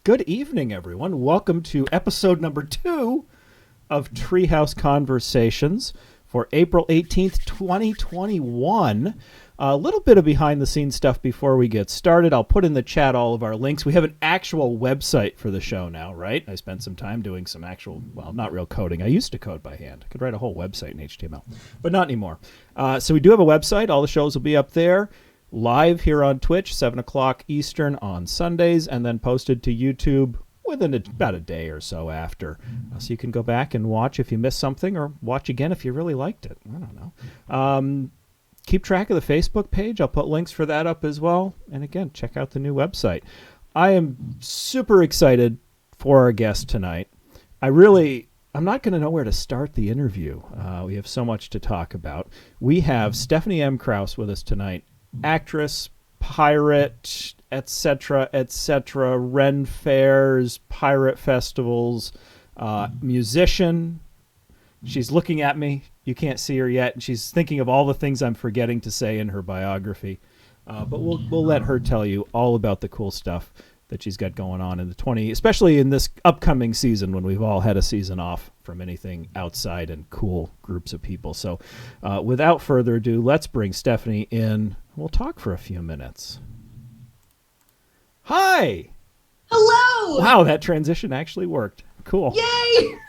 Good evening, everyone. Welcome to episode number 2 of Treehouse Conversations for April 18th, 2021. A little bit of behind-the-scenes stuff before we get started. I'll put in the chat all of our links. We have an actual website for the show now, right? I spent some time doing some actual, well, not real coding. I used to code by hand. I could write a whole website in HTML, but not anymore. So we do have a website. All the shows will be up there. Live here on Twitch, 7 o'clock Eastern on Sundays, and then posted to YouTube within about a day or so after. So you can go back and watch if you missed something, or watch again if you really liked it. I don't know. Keep track of the Facebook page. I'll put links for that up as well. And again, check out the new website. I am super excited for our guest tonight. I'm not going to know where to start the interview. We have so much to talk about. We have Stephanie M. Krause with us tonight. Actress, pirate, etc., etc., Ren Fairs, pirate festivals, musician. She's looking at me. You can't see her yet, and she's thinking of all the things I'm forgetting to say in her biography. But we'll let her tell you all about the cool stuff that she's got going on in especially in this upcoming season when we've all had a season off from anything outside and cool groups of people. So without further ado, let's bring Stephanie in. We'll talk for a few minutes. Hi! Hello! Wow, that transition actually worked. Cool. Yay!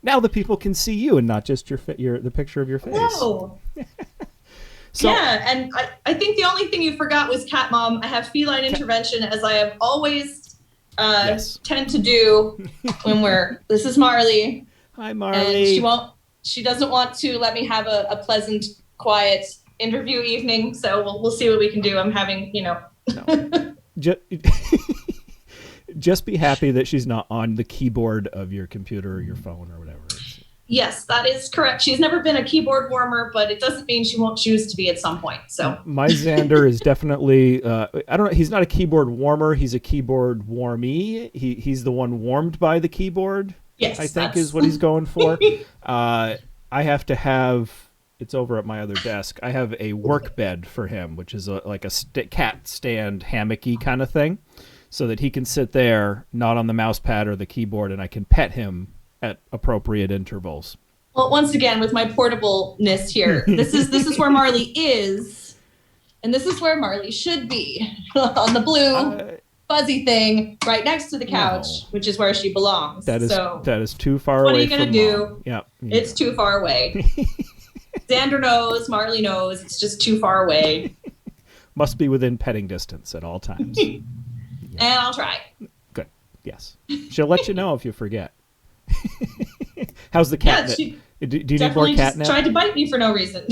Now the people can see you and not just the picture of your face. Hello! Yeah, and I think the only thing you forgot was Cat Mom. I have feline intervention, as I have always tend to do when this is Marley. Hi, Marley. And she doesn't want to let me have a pleasant, quiet interview evening, so we'll see what we can do. I'm having, No. Just be happy that she's not on the keyboard of your computer or your phone or whatever. Yes, that is correct. She's never been a keyboard warmer, but it doesn't mean she won't choose to be at some point. So my Xander is definitely I don't know, he's not a keyboard warmer, he's a keyboard warmee. He's the one warmed by the keyboard. Yes, I think is what he's going for. I have to have, it's over at my other desk, I have a work bed for him, which is like a cat stand hammocky kind of thing, so that he can sit there, not on the mouse pad or the keyboard, and I can pet him at appropriate intervals. Well, once again, with my portableness here, this is where Marley is, and this is where Marley should be, on the blue fuzzy thing right next to the couch, which is where she belongs. That is too far away. What are you gonna do? Yeah, it's too far away. Xander knows, Marley knows, it's just too far away. Must be within petting distance at all times. Yeah. And I'll try. Good. Yes. She'll let you know if you forget. How's the catnip? Do you need more catnip? Tried to bite me for no reason.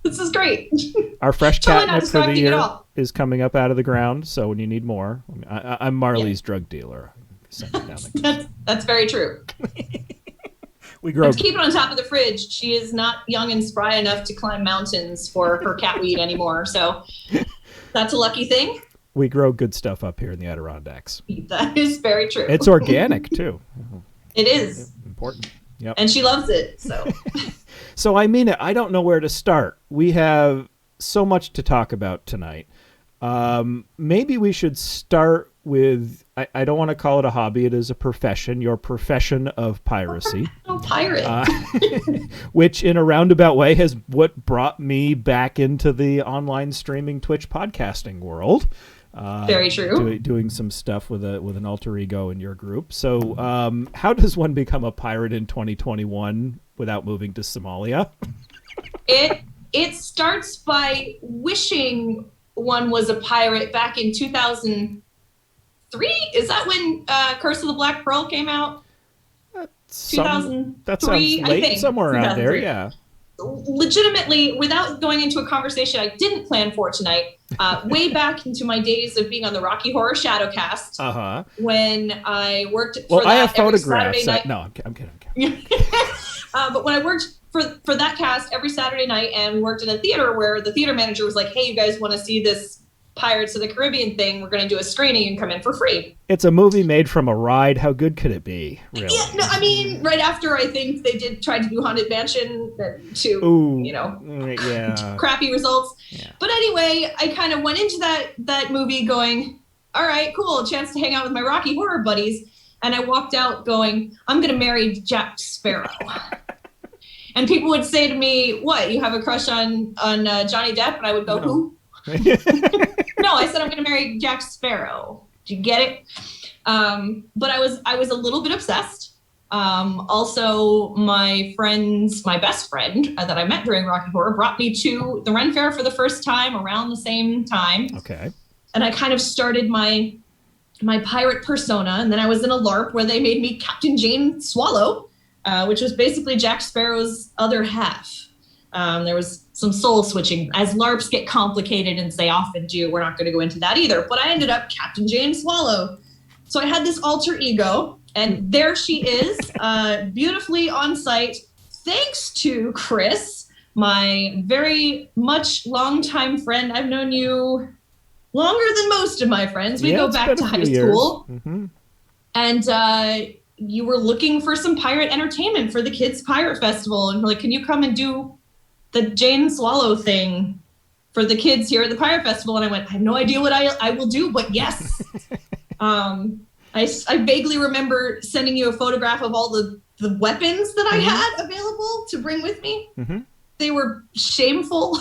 This is great. Our fresh catnip for the year is coming up out of the ground, so when you need more, I'm Marley's drug dealer. That's very true. To keep it on top of the fridge. She is not young and spry enough to climb mountains for her catweed anymore, so that's a lucky thing. We grow good stuff up here in the Adirondacks. That is very true. It's organic, too. It is. Important. Yep. And she loves it, so. So I mean it. I don't know where to start. We have so much to talk about tonight. Maybe we should start with, I don't want to call it a hobby. It is a profession, your profession of piracy. Oh, pirate. Which in a roundabout way has what brought me back into the online streaming Twitch podcasting world. Very true. Doing some stuff with an alter ego in your group. So how does one become a pirate in 2021 without moving to Somalia? It starts by wishing one was a pirate back in 2003. Is that when Curse of the Black Pearl came out? 2003, that sounds late, I think. somewhere around there, yeah. Legitimately, without going into a conversation I didn't plan for tonight, way back into my days of being on the Rocky Horror Shadowcast, when I worked for I have photographs. Saturday night. No, I'm kidding. But when I worked for that cast every Saturday night, and we worked in a theater where the theater manager was like, hey, you guys want to see this Pirates of the Caribbean thing? We're going to do a screening and come in for free. It's a movie made from a ride. How good could it be? Really? Yeah, no, I mean, right after I think they tried to do Haunted Mansion to, crappy results. Yeah. But anyway, I kind of went into that movie going, all right, cool, a chance to hang out with my Rocky Horror buddies. And I walked out going, I'm going to marry Jack Sparrow. And people would say to me, what, you have a crush on Johnny Depp? And I would go, no. Who? No, I said I'm going to marry Jack Sparrow. Did you get it? But I was a little bit obsessed. Also, my best friend that I met during Rocky Horror brought me to the Ren Fair for the first time around the same time. Okay. And I kind of started my pirate persona. And then I was in a LARP where they made me Captain Jane Swallow, which was basically Jack Sparrow's other half. There was some soul switching, as LARPs get complicated, and they often do. We're not going to go into that either. But I ended up Captain Jane Swallow. So I had this alter ego, and there she is, beautifully on site, thanks to Chris, my very much longtime friend. I've known you longer than most of my friends. We go back to high school. Mm-hmm. And you were looking for some pirate entertainment for the Kids Pirate Festival. And we're like, can you come and do the Jane Swallow thing for the kids here at the Pirate Festival? And I went, I have no idea what I will do, but yes. I vaguely remember sending you a photograph of all the weapons that I had available to bring with me. Mm-hmm. They were shameful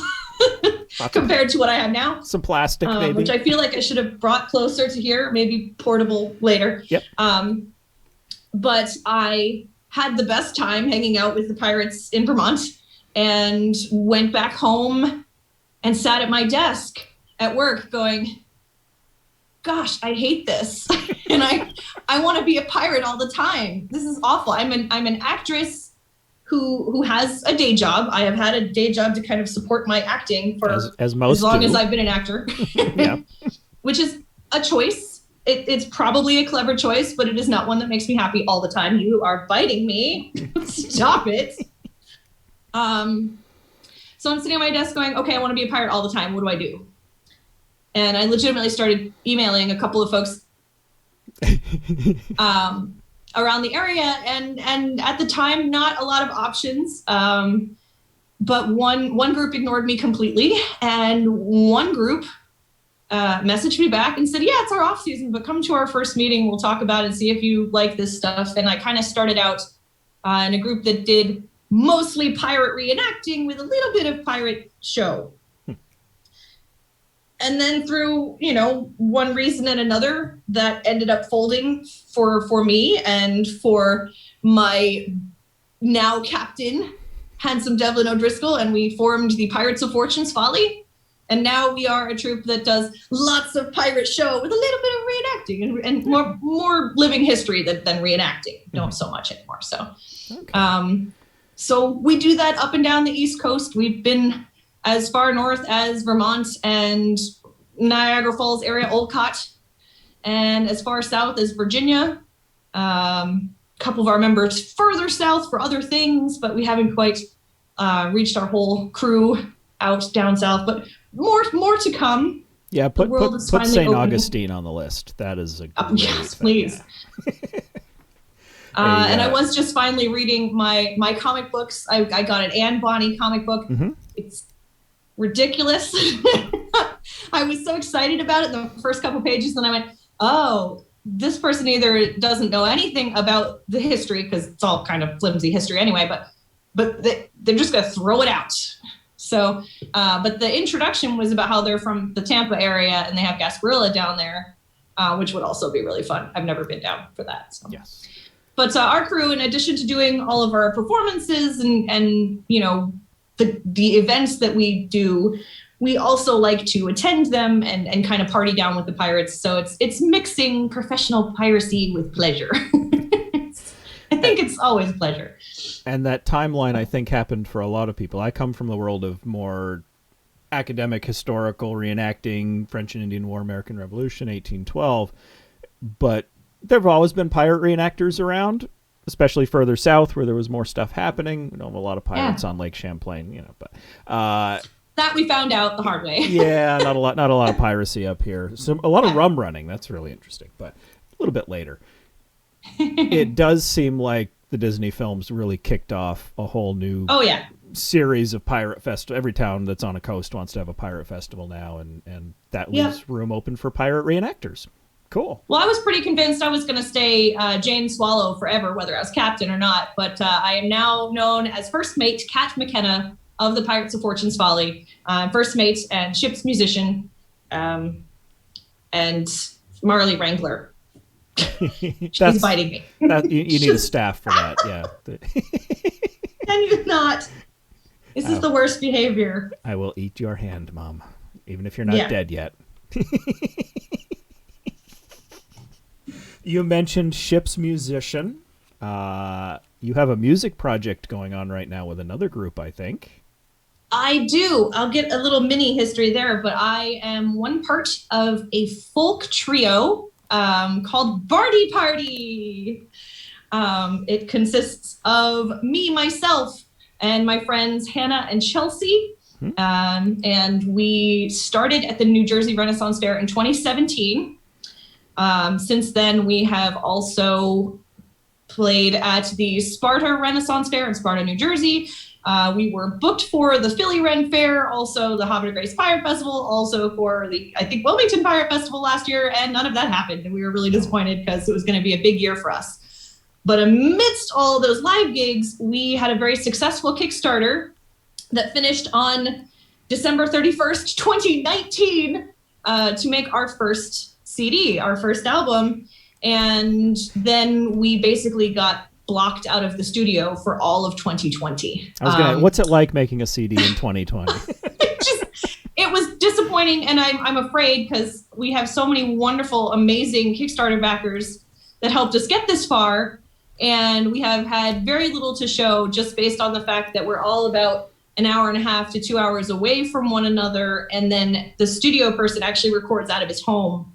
compared to what I have now. Some plastic, maybe. Which I feel like I should have brought closer to here, maybe portable later. Yep. But I had the best time hanging out with the pirates in Vermont, and went back home and sat at my desk at work going, gosh, I hate this. And I want to be a pirate all the time. This is awful. I'm an actress who has a day job. I have had a day job to kind of support my acting for as long as I've been an actor. Yeah. Which is a choice. It's probably a clever choice, but it is not one that makes me happy all the time. You are biting me. Stop it. So I'm sitting at my desk going, okay, I want to be a pirate all the time. What do I do? And I legitimately started emailing a couple of folks around the area, and at the time, not a lot of options. But one group ignored me completely, and one group messaged me back and said, yeah, it's our off season, but come to our first meeting. We'll talk about it and see if you like this stuff. And I kind of started out in a group that did mostly pirate reenacting with a little bit of pirate show. And then through, one reason and another, that ended up folding for me and for my now captain, Handsome Devlin O'Driscoll, and we formed the Pirates of Fortune's Folly. And now we are a troupe that does lots of pirate show with a little bit of reenacting and more living history than reenacting. Don't so much anymore. So, okay. So we do that up and down the East Coast. We've been as far north as Vermont and Niagara Falls area, Olcott, and as far south as Virginia. A couple of our members further south for other things, but we haven't quite reached our whole crew out down south. But more to come. Yeah, put St. Augustine on the list. That is a good yes, please. Yeah. And I was just finally reading my comic books. I got an Anne Bonny comic book. Mm-hmm. It's ridiculous. I was so excited about it the first couple pages, and I went, oh, this person either doesn't know anything about the history, because it's all kind of flimsy history anyway, but they're just going to throw it out. So, but the introduction was about how they're from the Tampa area and they have Gasparilla down there, which would also be really fun. I've never been down for that. So. Yes. But our crew, in addition to doing all of our performances and the events that we do, we also like to attend them and kind of party down with the pirates. So it's mixing professional piracy with pleasure. I think it's always a pleasure. And that timeline, I think, happened for a lot of people. I come from the world of more academic, historical reenacting, French and Indian War, American Revolution, 1812. But there have always been pirate reenactors around, especially further south where there was more stuff happening. We don't have a lot of pirates on Lake Champlain, but that we found out the hard way. Yeah, not a lot of piracy up here. So a lot of rum running. That's really interesting, but a little bit later. It does seem like the Disney films really kicked off a whole new series of pirate festival. Every town that's on a coast wants to have a pirate festival now, and that leaves room open for pirate reenactors. Cool. Well, I was pretty convinced I was going to stay Jane Swallow forever, whether I was captain or not. But I am now known as First Mate Kat McKenna of the Pirates of Fortune's Folly. First Mate and ship's musician, and Marley Wrangler. She's biting me. You need a staff for that, yeah. Can you not? This is the worst behavior. I will eat your hand, Mom, even if you're not dead yet. You mentioned ship's musician. You have a music project going on right now with another group, I think. I do. I'll get a little mini history there, but I am one part of a folk trio called Bardy Pardy. It consists of me, myself, and my friends Hannah and Chelsea. And we started at the New Jersey Renaissance Fair in 2017. Since then, we have also played at the Sparta Renaissance Fair in Sparta, New Jersey. We were booked for the Philly Ren Fair, also the Hobbit of Grace Pirate Festival, also for the, I think, Wilmington Pirate Festival last year, and none of that happened. And we were really disappointed because it was going to be a big year for us. But amidst all those live gigs, we had a very successful Kickstarter that finished on December 31st, 2019, to make our first CD, our first album. And then we basically got blocked out of the studio for all of 2020. What's it like making a CD in 2020? It was disappointing, and I'm afraid, because we have so many wonderful, amazing Kickstarter backers that helped us get this far, and we have had very little to show just based on the fact that we're all about an hour and a half to 2 hours away from one another, and then the studio person actually records out of his home.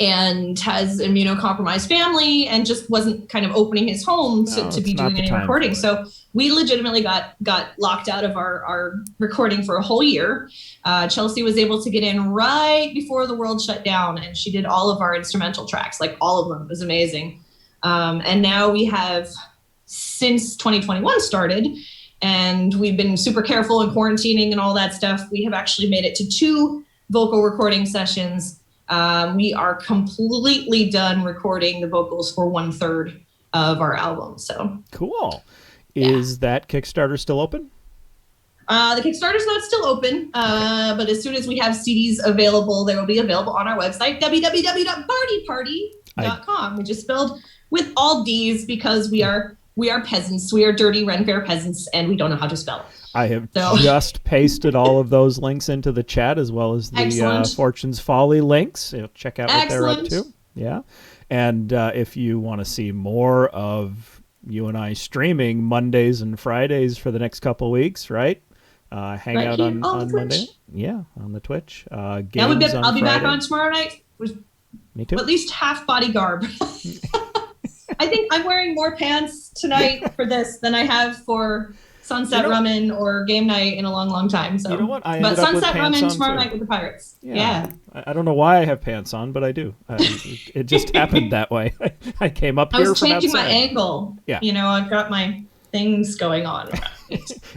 And has immunocompromised family and just wasn't kind of opening his home to be doing any recording. So we legitimately got locked out of our recording for a whole year. Chelsea was able to get in right before the world shut down, and she did all of our instrumental tracks, like all of them. It was amazing. And now we have, since 2021 started, and we've been super careful in quarantining and all that stuff, we have actually made it to 2 vocal recording sessions. We are completely done recording the vocals for 1/3 of our album. So cool. Is that Kickstarter still open? The Kickstarter's not still open, but as soon as we have CDs available, they will be available on our website, www.bardypardy.com, which is spelled with all D's because we are peasants. We are dirty Ren Faire peasants, and we don't know how to spell. I have just pasted all of those links into the chat, as well as the Fortune's Folly links. Check out what they're up to. Yeah. And if you want to see more of you and I streaming Mondays and Fridays for the next couple of weeks, right? Hang out on Monday. Yeah, on the Twitch. I'll be back on tomorrow night with Me too. At least half body garb. I think I'm wearing more pants tonight for this than I have for Sunset Ramen or game night in a long, long time. So, you know what? But Sunset Ramen tomorrow night with the Pirates. Yeah. I don't know why I have pants on, but I do. It just happened that way. I came up here from outside. I was changing my angle. Yeah. I've got my things going on.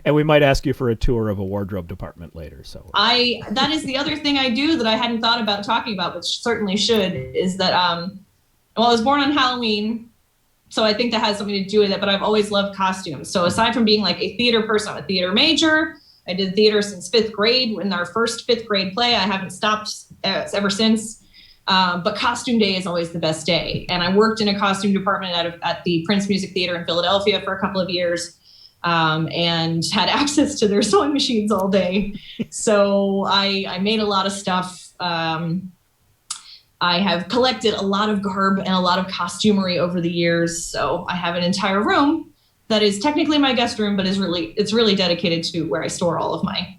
And we might ask you for a tour of a wardrobe department later. So that is the other thing I do that I hadn't thought about talking about, but certainly should, is that I was born on Halloween. So I think that has something to do with it, but I've always loved costumes. So aside from being like a theater person, I'm a theater major. I did theater since 5th grade. In our first 5th grade play, I haven't stopped ever since. But costume day is always the best day. And I worked in a costume department at the Prince Music Theater in Philadelphia for a couple of years, and had access to their sewing machines all day. So I made a lot of stuff. I have collected a lot of garb and a lot of costumery over the years. So I have an entire room that is technically my guest room, but it's really dedicated to where I store all of my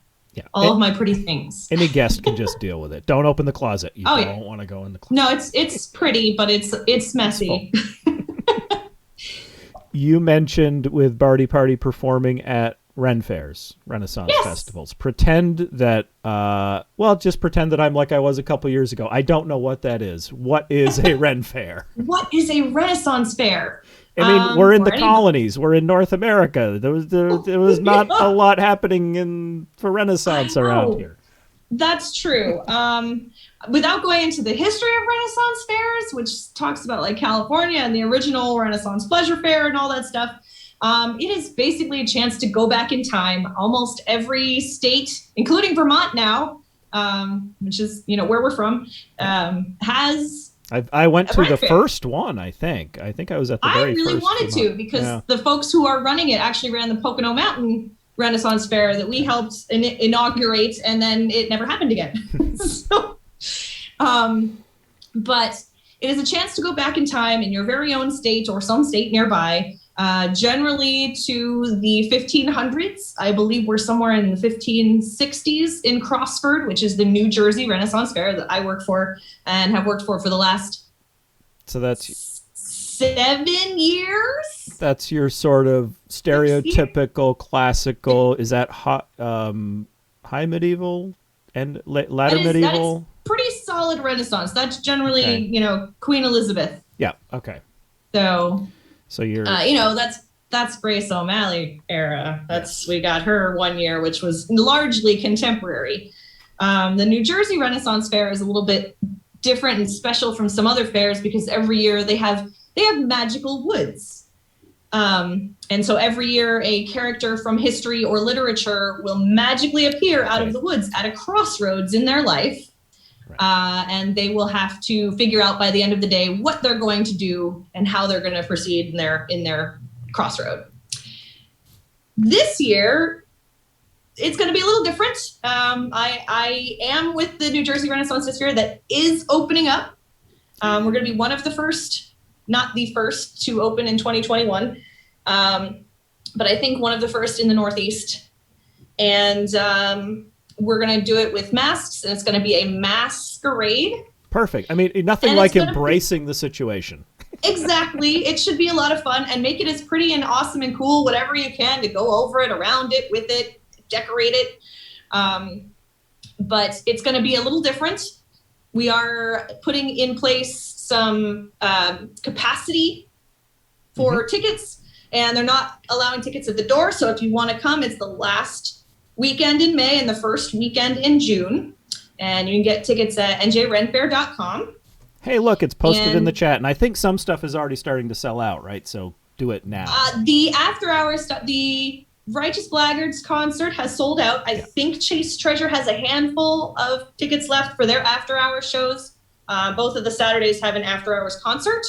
pretty things. Any guest can just deal with it. Don't open the closet. You don't want to go in the closet. No, it's pretty, but it's messy. You mentioned with Bardy Pardy performing at Ren Fairs, Renaissance Yes. festivals. Pretend that, just pretend that I'm like I was a couple years ago. I don't know what that is. What is a Ren Fair? What is a Renaissance fair? I mean, we're in the any- colonies. We're in North America. There was not a lot happening for Renaissance around here. That's true. Without going into the history of Renaissance fairs, which talks about like California and the original Renaissance Pleasure Fair and all that stuff, it is basically a chance to go back in time. Almost every state, including Vermont now, which is where we're from, has. I went to the fair. first one. I think I was at the very first. I really wanted to because the folks who are running it actually ran the Pocono Mountain Renaissance Fair that we helped inaugurate, and then it never happened again. But it is a chance to go back in time in your very own state or some state nearby, generally to the 1500s. I believe we're somewhere in the 1560s in Crossford, which is the New Jersey Renaissance Fair that I work for and have worked for the last. So that's 7 years. That's your sort of stereotypical classical. Is that high medieval and latter medieval? That is pretty solid Renaissance. That's generally Queen Elizabeth. Yeah. Okay. So you're that's Grace O'Malley era. We got her one year, which was largely contemporary. The New Jersey Renaissance Fair is a little bit different and special from some other fairs because every year they have magical woods. And so every year a character from history or literature will magically appear out of the woods at a crossroads in their life. Right. And they will have to figure out by the end of the day what they're going to do and how they're going to proceed in their crossroad. This year, it's going to be a little different. I am with the New Jersey Renaissance this year that is opening up. We're going to be one of the first, not the first, to open in 2021. But I think one of the first in the Northeast. And we're going to do it with masks, and it's going to be a masquerade. Perfect. I mean, nothing like embracing the situation. Exactly. It should be a lot of fun, and make it as pretty and awesome and cool, whatever you can, to go over it, around it, with it, decorate it. But it's going to be a little different. We are putting in place some capacity for tickets, and they're not allowing tickets at the door. So if you want to come, it's the last weekend in May and the first weekend in June. And you can get tickets at njrenfair.com. Hey, look, it's posted in the chat. And I think some stuff is already starting to sell out, right? So do it now. The after hours stuff, the Righteous Blackguards concert has sold out. I think Chase Treasure has a handful of tickets left for their after hours shows. Both of the Saturdays have an after hours concert.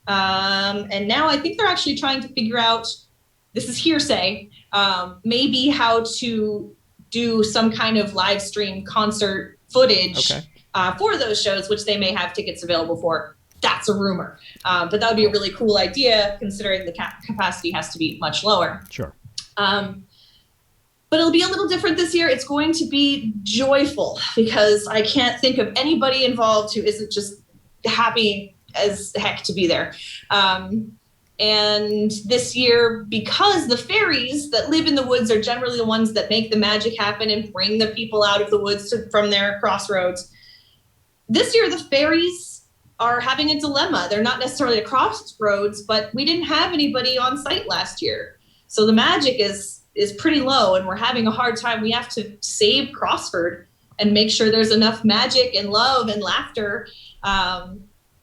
And now I think they're actually trying to figure out, this is hearsay, maybe how to do some kind of live stream concert footage for those shows, which they may have tickets available for. That's a rumor. But that would be a really cool idea, considering the capacity has to be much lower. Sure. But it'll be a little different this year. It's going to be joyful, because I can't think of anybody involved who isn't just happy as heck to be there. And this year, because the fairies that live in the woods are generally the ones that make the magic happen and bring the people out of the woods from their crossroads, this year the fairies are having a dilemma. They're not necessarily at crossroads, but we didn't have anybody on site last year. So the magic is pretty low, and we're having a hard time. We have to save Crossford and make sure there's enough magic and love and laughter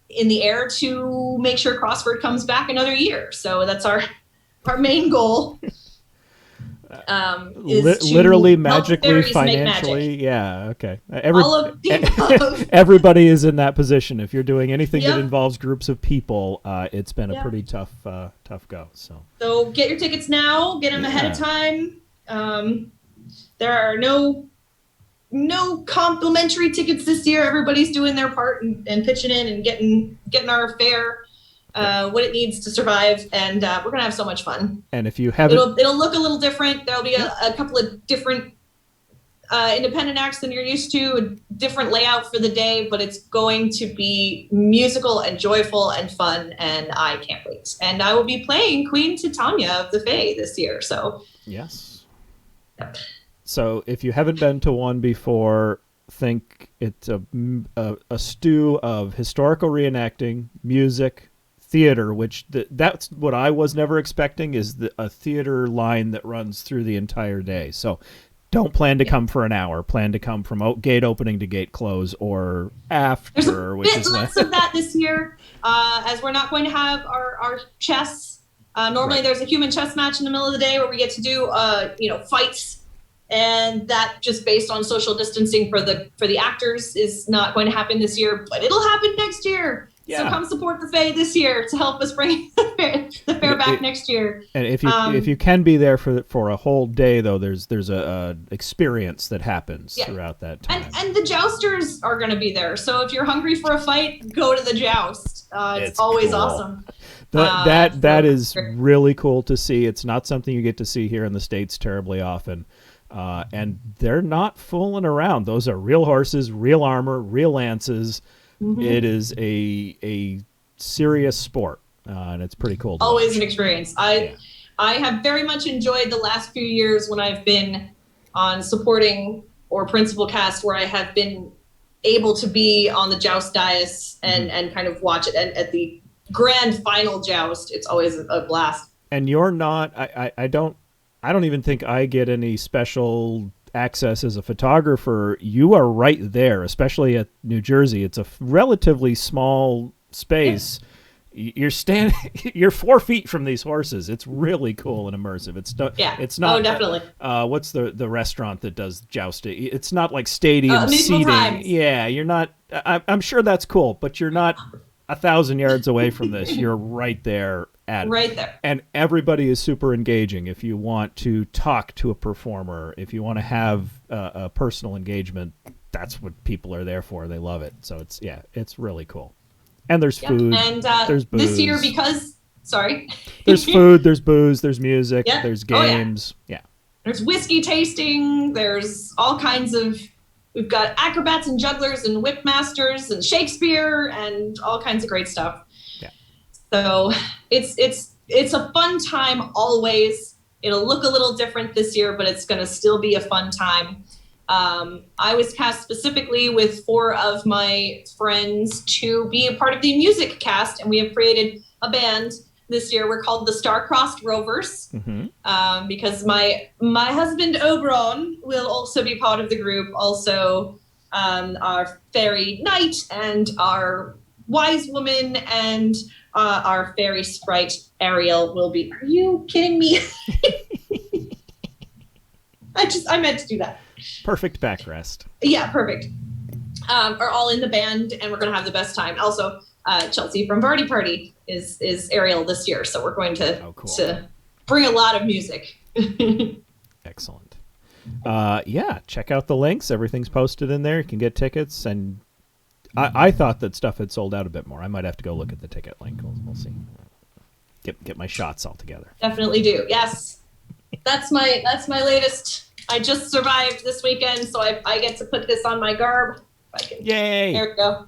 in the air to make sure Crossford comes back another year. So that's our main goal. Literally, magically, financially. Yeah. Okay. All of the above. Everybody is in that position. If you're doing anything that involves groups of people, it's been a pretty tough go. So get your tickets now. Get them ahead of time. There are no complimentary tickets this year. Everybody's doing their part and pitching in and getting our fare what it needs to survive, and we're gonna have so much fun. And if you haven't, it'll look a little different. There'll be a couple of different independent acts than you're used to, a different layout for the day, but it's going to be musical and joyful and fun, and I can't wait. And I will be playing Queen Titania of the Fae this year. So yes. So if you haven't been to one before, think it's a stew of historical reenacting, music, theater, which that's what I was never expecting, is a theater line that runs through the entire day. So don't plan to come for an hour. Plan to come from gate opening to gate close or after. There's a bit less of that this year, as we're not going to have our chess. Normally there's a human chess match in the middle of the day where we get to do fights, and that, just based on social distancing for the actors, is not going to happen this year, but it'll happen next year. Yeah. So come support the Fae this year to help us bring the fair back next year. And if you can be there for a whole day, though, there's a experience that happens throughout that time. And the jousters are going to be there. So if you're hungry for a fight, go to the joust. It's always cool. Awesome. That is really cool to see. It's not something you get to see here in the States terribly often. And they're not fooling around. Those are real horses, real armor, real lances. Mm-hmm. It is a serious sport, and it's pretty cool. Always an experience. I have very much enjoyed the last few years when I've been on supporting or principal cast, where I have been able to be on the joust dais and kind of watch it. And at the grand final joust, it's always a blast. And you're not. I don't even think I get any special access as a photographer. You are right there, especially at New Jersey. It's a relatively small space. You're 4 feet from these horses. It's really cool and immersive. It's not. Oh, definitely. What's the restaurant that does jousting? It's not like stadium seating. Times. Yeah, you're not. I'm sure that's cool, but you're not 1,000 yards away from this. You're right there. Right there. And everybody is super engaging. If you want to talk to a performer, if you want to have a personal engagement, that's what people are there for. They love it. So it's really cool. And there's food. And there's booze. This year, there's food, there's booze, there's music, there's games. There's whiskey tasting. There's all kinds of. We've got acrobats and jugglers and whip masters and Shakespeare and all kinds of great stuff. So it's a fun time always. It'll look a little different this year, but it's going to still be a fun time. I was cast specifically with 4 of my friends to be a part of the music cast, and we have created a band this year. We're called the Star-Crossed Rovers, because my husband Oberon will also be part of the group. Also, our fairy knight and our wise woman and our fairy sprite Ariel will be. Are you kidding me? I meant to do that. Perfect backrest. Yeah, perfect. Are all in the band, and we're going to have the best time. Also, Chelsea from Bardy Pardy is Ariel this year, so we're going to bring a lot of music. Excellent. Check out the links. Everything's posted in there. You can get tickets, and I thought that stuff had sold out a bit more. I might have to go look at the ticket link. We'll see. Get my shots all together. Definitely do. Yes, that's my latest. I just survived this weekend, so I get to put this on my garb. Yay! There we go.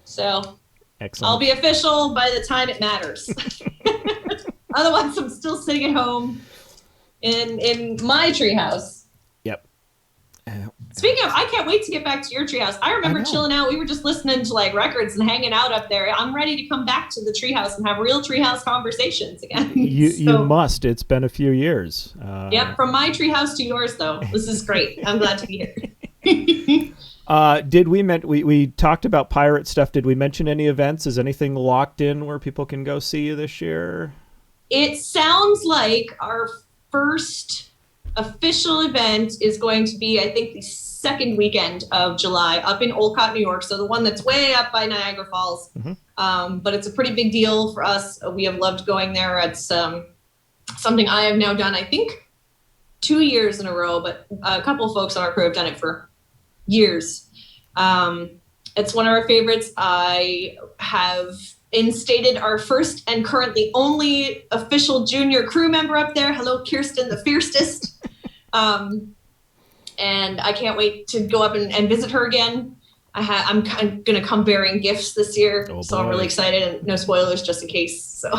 So excellent. I'll be official by the time it matters. Otherwise, I'm still sitting at home in my treehouse. Yep. Speaking of, I can't wait to get back to your treehouse. I remember chilling out. We were just listening to records and hanging out up there. I'm ready to come back to the treehouse and have real treehouse conversations again. You must. It's been a few years. Yep, from my treehouse to yours, though. This is great. I'm glad to be here. Did we talked about pirate stuff? Did we mention any events? Is anything locked in where people can go see you this year? It sounds like our first official event is going to be, I think, the second weekend of July up in Olcott, New York. So the one that's way up by Niagara Falls. Mm-hmm. But it's a pretty big deal for us. We have loved going there. It's something I have now done, I think, 2 years in a row, but a couple of folks on our crew have done it for years. It's one of our favorites. I have instated our first and currently only official junior crew member up there. Hello, Kirsten, the fiercest. And I can't wait to go up and visit her again. I'm going to come bearing gifts this year, so I'm really excited. And no spoilers, just in case. So,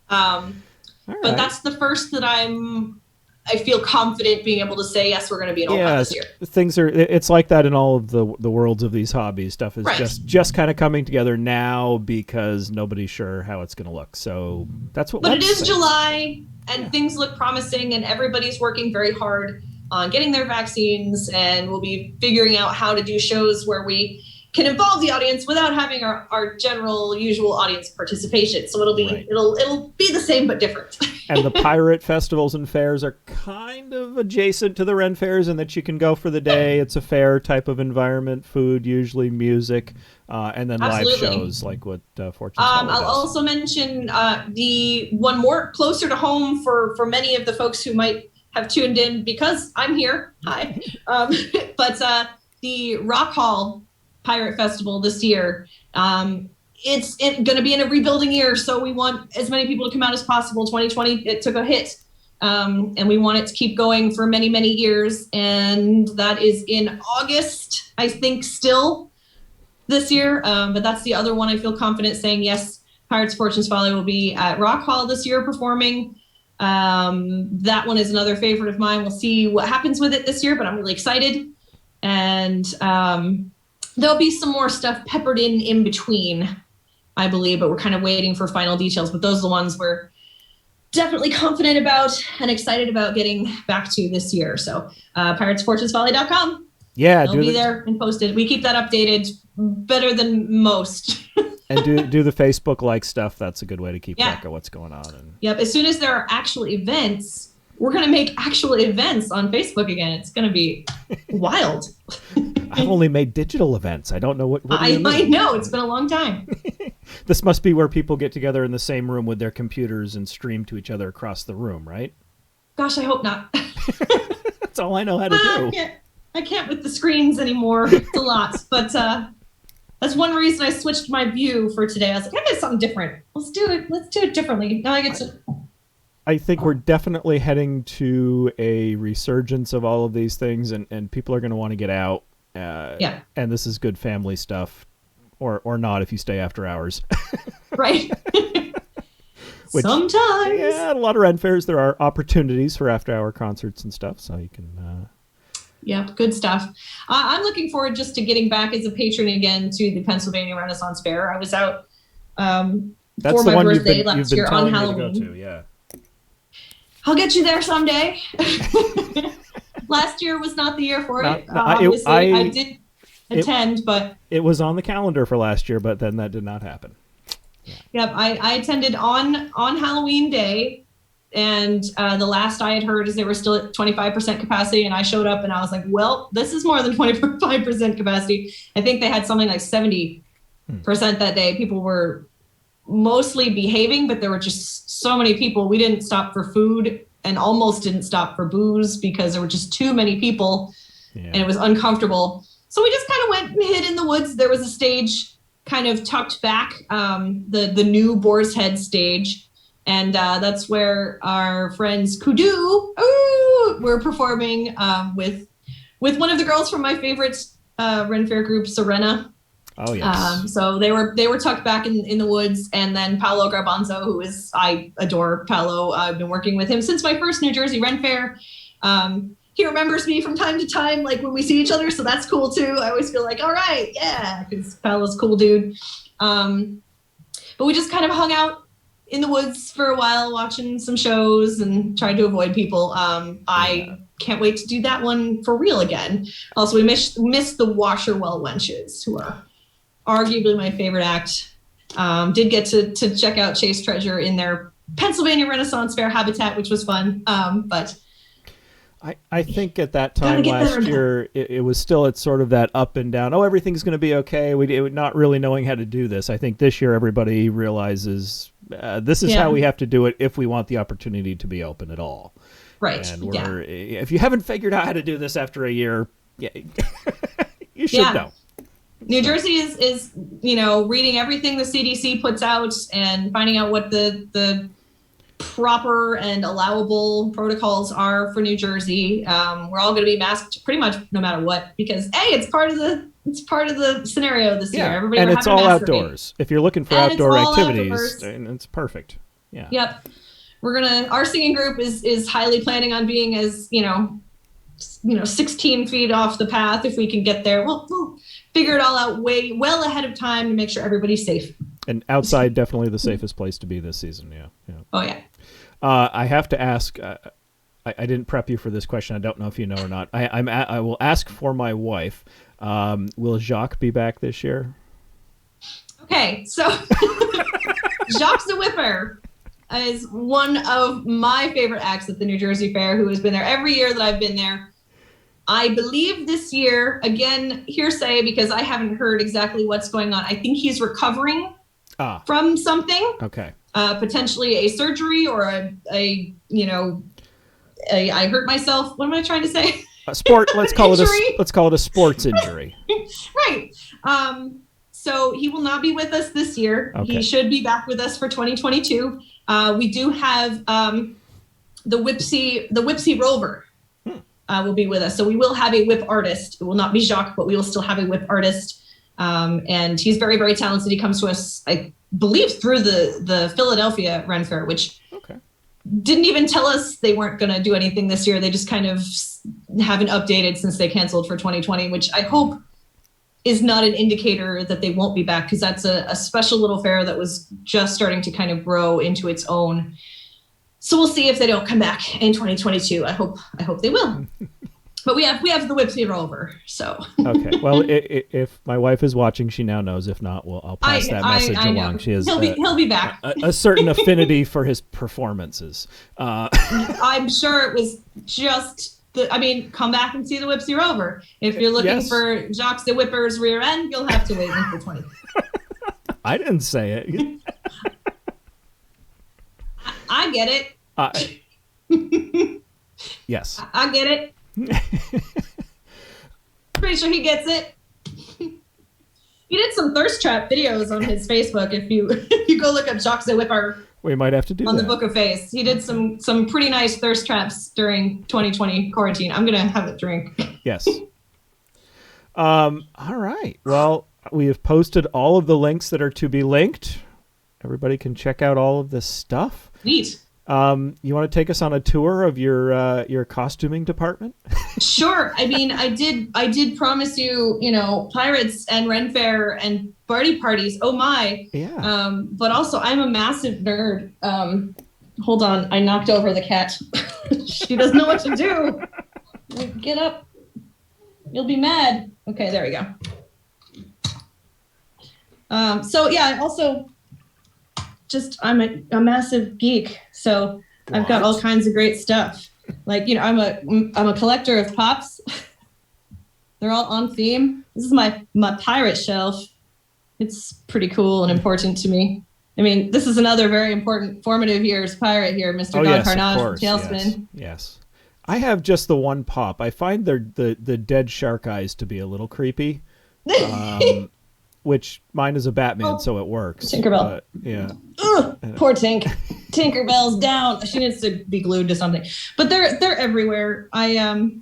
but that's the first that I'm I feel confident being able to say, yes, we're going to be an old this year. It's like that in all of the worlds of these hobbies. Stuff is right. just kind of coming together now because nobody's sure how it's going to look. So that's what. But it is July, and things look promising, and everybody's working very hard on getting their vaccines, and we'll be figuring out how to do shows where we can involve the audience without having our general usual audience participation. So it'll be it'll be the same but different. And the pirate festivals and fairs are kind of adjacent to the Ren fairs in that you can go for the day. It's a fair type of environment, food, usually music, and then Absolutely. live shows like what Fortune's Folly does. I'll also mention the one more closer to home for many of the folks who might have tuned in because I'm here. Hi. But the Rock Hall Pirate Festival this year. It's going to be in a rebuilding year, so we want as many people to come out as possible. 2020, it took a hit, and we want it to keep going for many, many years. And that is in August, I think, still this year. But that's the other one I feel confident saying, yes, Pirates Fortune's Folly will be at Rock Hall this year performing. That one is another favorite of mine. We'll see what happens with it this year, but I'm really excited. And there'll be some more stuff peppered in between, I believe, but we're kind of waiting for final details. But those are the ones we're definitely confident about and excited about getting back to this year. So piratesfortunesfolly.com. Yeah, it'll be there and posted. We keep that updated better than most. And do the Facebook like stuff. That's a good way to keep track of what's going on. And yep. As soon as there are actual events, we're going to make actual events on Facebook again. It's going to be wild. I've only made digital events. I don't know what I know. It's been a long time. This must be where people get together in the same room with their computers and stream to each other across the room, right? Gosh, I hope not. That's all I know how to do. I can't with the screens anymore. It's a lot. But that's one reason I switched my view for today. I was like, I got something different. Let's do it. Let's do it differently. Now I get to... I think we're definitely heading to a resurgence of all of these things, and people are going to want to get out. And this is good family stuff, or not if you stay after hours. Right. Sometimes. Yeah, at a lot of Ren fairs, there are opportunities for after-hour concerts and stuff, so you can... Yeah, good stuff. I'm looking forward just to getting back as a patron again to the Pennsylvania Renaissance Fair. I was out for my birthday last year on Halloween. To go to, yeah. I'll get you there someday. Last year was not the year for it. Obviously, I did attend, but... It was on the calendar for last year, but then that did not happen. Yep, I attended on Halloween Day, and the last I had heard is they were still at 25% capacity, and I showed up, and I was like, well, this is more than 25% capacity. I think they had something like 70% that day. People were mostly behaving, but there were just so many people. We didn't stop for food and almost didn't stop for booze because there were just too many people and it was uncomfortable. So we just kind of went and hid in the woods. There was a stage kind of tucked back, the new Boar's Head stage. And that's where our friends Kudu were performing with one of the girls from my favorite Ren Faire group, Serena. Oh yes. So they were tucked back in the woods, and then Paolo Garbanzo, I adore Paolo. I've been working with him since my first New Jersey Ren Faire. He remembers me from time to time, like when we see each other, so that's cool too. I always feel like, all right, yeah, because Paolo's a cool dude. But we just kind of hung out in the woods for a while, watching some shows and tried to avoid people. I can't wait to do that one for real again. Also, we missed the Washerwell Wenches, who are arguably my favorite act. Did get to check out Chase Treasure in their Pennsylvania Renaissance Fair habitat, which was fun. But I think at that time last year, it was still at sort of that up and down. Oh, everything's going to be okay. We not really knowing how to do this. I think this year everybody realizes this is how we have to do it if we want the opportunity to be open at all. Right. And if you haven't figured out how to do this after a year, you should know. New Jersey is reading everything the CDC puts out and finding out what the proper and allowable protocols are for New Jersey. We're all going to be masked pretty much no matter what, because it's part of the scenario this year. Everybody and it's all outdoors. If you're looking for outdoor activities, and it's perfect. Yeah. Yep. our singing group is highly planning on being as, 16 feet off the path. If we can get there, we'll figure it all out well ahead of time to make sure everybody's safe. And outside, definitely the safest place to be this season. Yeah. Oh yeah. I have to ask, I didn't prep you for this question. I don't know if you know or not. I will ask for my wife. Will Jacques be back this year? Okay, so Jacques the Whipper is one of my favorite acts at the New Jersey Fair, who has been there every year that I've been there. I believe this year, again, hearsay, because I haven't heard exactly what's going on. I think he's recovering from something. Okay. Potentially a surgery or I hurt myself. What am I trying to say? A sport. Let's call it a sports injury. Right. So he will not be with us this year. Okay. He should be back with us for 2022. We do have the Whipsy Rover will be with us. So we will have a whip artist. It will not be Jacques, but we will still have a whip artist. And he's very, very talented. He comes to us, I believe, through the Philadelphia Ren Faire, which didn't even tell us they weren't going to do anything this year. They just kind of haven't updated since they canceled for 2020, which I hope is not an indicator that they won't be back, because that's a special little fair that was just starting to kind of grow into its own. So we'll see if they don't come back in 2022. I hope they will. But we have the Whipsy Rover. So okay. Well, if my wife is watching, she now knows. If not, I'll pass that message along. She has he'll be back. A certain affinity for his performances. I'm sure it was just. Come back and see the Whipsy Rover. If you're looking for Jacques the Whipper's rear end, you'll have to wait until 20. I didn't say it. I get it. Yes. I get it. Pretty sure he gets it. He did some thirst trap videos on his Facebook. If you go look up Jacques the Whipper, we might have to do on that. The Book of Face. He did some pretty nice thirst traps during 2020 quarantine. I'm gonna have a drink. Yes. All right. Well, we have posted all of the links that are to be linked. Everybody can check out all of this stuff. Neat. You want to take us on a tour of your costuming department? Sure. I did promise you, pirates and Ren Faire and Bardy Parties. Oh my. Yeah. But also I'm a massive nerd. Hold on. I knocked over the cat. She doesn't know what to do. Get up. You'll be mad. Okay, there we go. So yeah, I also I'm a massive geek. So what? I've got all kinds of great stuff. Like, I'm a collector of pops. They're all on theme. This is my pirate shelf. It's pretty cool and important to me. This is another very important formative year's pirate here, Mr. Don Carnage, Tailspin. Yes. I have just the one pop. I find the dead shark eyes to be a little creepy. Which mine is a Batman, so it works. Tinkerbell. Yeah. Ugh, poor Tink. Tinkerbell's down. She needs to be glued to something. But they're everywhere. I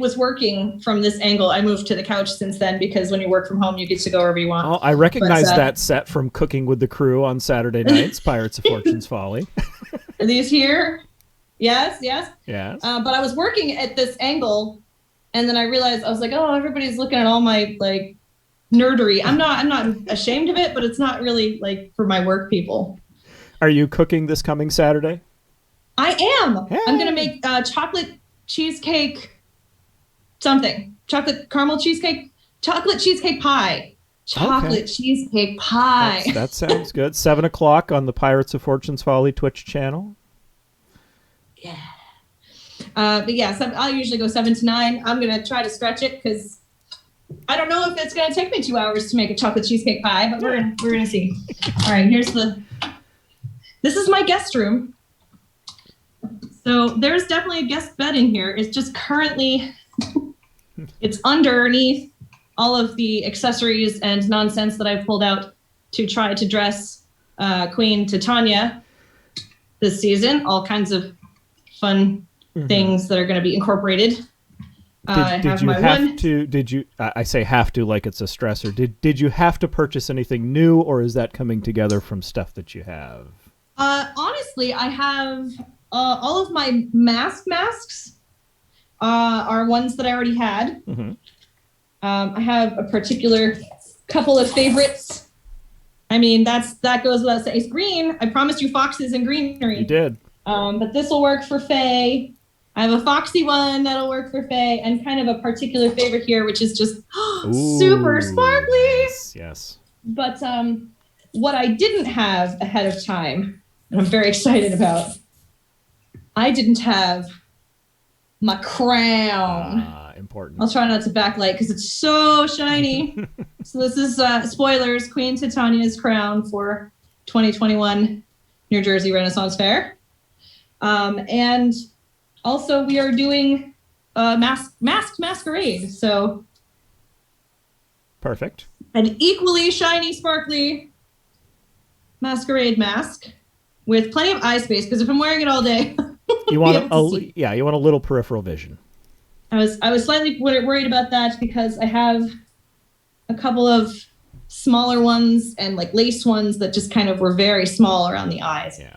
was working from this angle. I moved to the couch since then, because when you work from home, you get to go wherever you want. Oh, I recognize that set from Cooking with the Crew on Saturday nights, Pirates of Fortune's Folly. Are these here? Yes. Yes. But I was working at this angle, and then I realized, I was like, oh, everybody's looking at all my, nerdery. I'm not ashamed of it, but it's not really for my work people. Are you cooking this coming Saturday? I am. Hey. I'm gonna make chocolate cheesecake something. Chocolate caramel cheesecake. Chocolate cheesecake pie. Chocolate cheesecake pie. That sounds good. 7:00 on the Pirates of Fortune's Folly Twitch channel. Yeah. But yeah, I'll usually go 7 to 9. I'm gonna try to stretch it, because I don't know if it's going to take me 2 hours to make a chocolate cheesecake pie, but we're going to see. All right, this is my guest room. So there's definitely a guest bed in here. It's just currently, it's underneath all of the accessories and nonsense that I've pulled out to try to dress Queen Titania this season. All kinds of fun things that are going to be incorporated. Did you have to? Did you? I say have to like it's a stressor. Did you have to purchase anything new, or is that coming together from stuff that you have? Honestly, I have all of my masks are ones that I already had. Mm-hmm. I have a particular couple of favorites. I mean, that goes without saying. It's green. I promised you foxes and greenery. You did. But this will work for Faye. I have a foxy one that'll work for Faye, and kind of a particular favorite here, which is just super sparkly. Yes. But what I didn't have ahead of time, and I'm very excited about, I didn't have my crown. Important. I'll try not to backlight because it's so shiny. So this is, spoilers, Queen Titania's crown for 2021 New Jersey Renaissance Fair. And also we are doing a masked masquerade. So perfect. An equally shiny, sparkly masquerade mask with plenty of eye space, because if I'm wearing it all day, you want you want a little peripheral vision. I was slightly worried about that because I have a couple of smaller ones and like lace ones that just kind of were very small around the eyes. Yeah.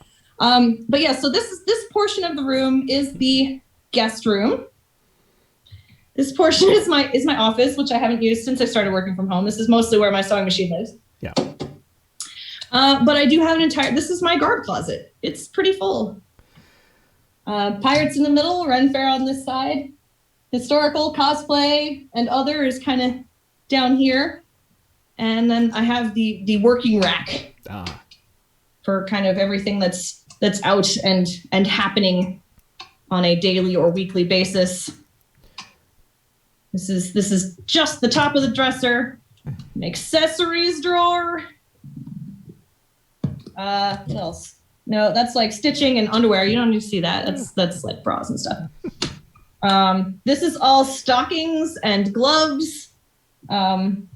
But yeah, so this portion of the room is the guest room. This portion is my office, which I haven't used since I started working from home. This is mostly where my sewing machine lives. Yeah. But I do have this is my garb closet. It's pretty full. Pirates in the middle, Ren Faire on this side. Historical, cosplay, and other is kind of down here. And then I have the working rack for kind of everything that's out and happening on a daily or weekly basis. This is just the top of the dresser. An accessories drawer. What else? No, that's like stitching and underwear. You don't need to see that. That's like bras and stuff. This is all stockings and gloves, and